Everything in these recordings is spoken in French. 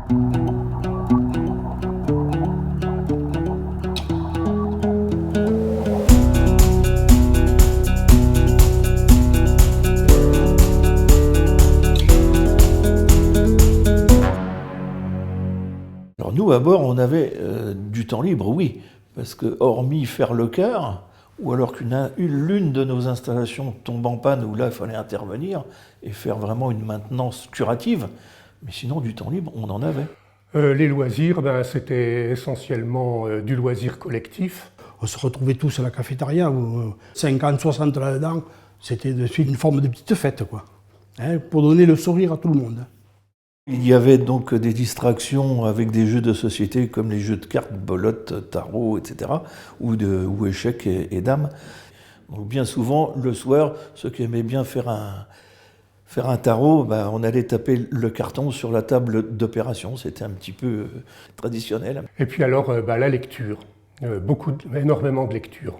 Alors nous, à bord, on avait du temps libre, oui, parce que hormis faire le quart, ou alors l'une de nos installations tombe en panne, où là, il fallait intervenir et faire vraiment une maintenance curative, mais sinon, du temps libre, on en avait. Les loisirs, c'était essentiellement du loisir collectif. On se retrouvait tous à la cafétéria, où 50, 60 là-dedans, c'était de suite une forme de petite fête, quoi, hein, pour donner le sourire à tout le monde. Il y avait donc des distractions avec des jeux de société comme les jeux de cartes, belote, tarot, etc., ou échecs et dames. Donc bien souvent, le soir, ceux qui aimaient bien faire un tarot, on allait taper le carton sur la table d'opération. C'était un petit peu traditionnel. Et puis alors, la lecture. Énormément de lecture.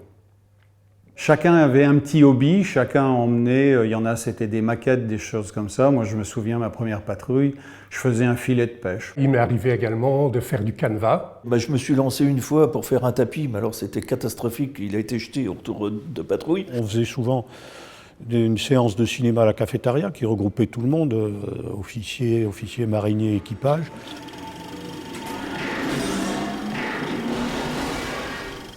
Chacun avait un petit hobby, chacun emmenait, il y en a c'était des maquettes, des choses comme ça. Moi je me souviens, ma première patrouille, je faisais un filet de pêche. Il m'est arrivé également de faire du canevas. Je me suis lancé une fois pour faire un tapis, mais alors c'était catastrophique, il a été jeté autour de patrouille. On faisait souvent une séance de cinéma à la cafétéria qui regroupait tout le monde, officiers, mariniers, équipage.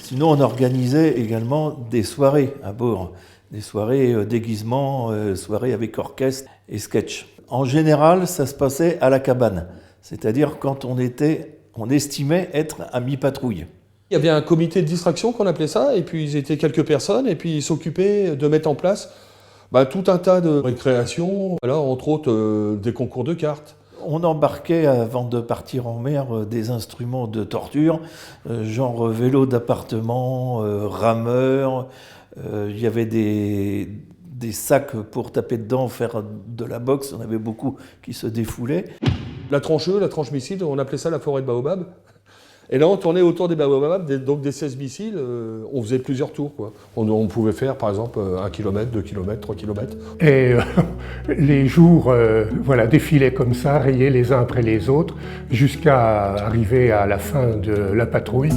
Sinon, on organisait également des soirées à bord, des soirées déguisement, soirées avec orchestre et sketch. En général, ça se passait à la cabane, c'est-à-dire quand on estimait être à mi-patrouille. Il y avait un comité de distraction qu'on appelait ça, et puis ils étaient quelques personnes, et puis ils s'occupaient de mettre en place tout un tas de récréations, entre autres des concours de cartes. On embarquait, avant de partir en mer, des instruments de torture, genre vélo d'appartement, rameur. Il y avait des sacs pour taper dedans, faire de la boxe. On avait beaucoup qui se défoulaient. La tranche missile, on appelait ça la forêt de baobab. Et là, on tournait autour des baobabs, donc des 16 missiles, on faisait plusieurs tours, quoi. On pouvait faire, par exemple, 1 km, 2 km, 3 km. Et les jours défilaient comme ça, rayaient les uns après les autres, jusqu'à arriver à la fin de la patrouille.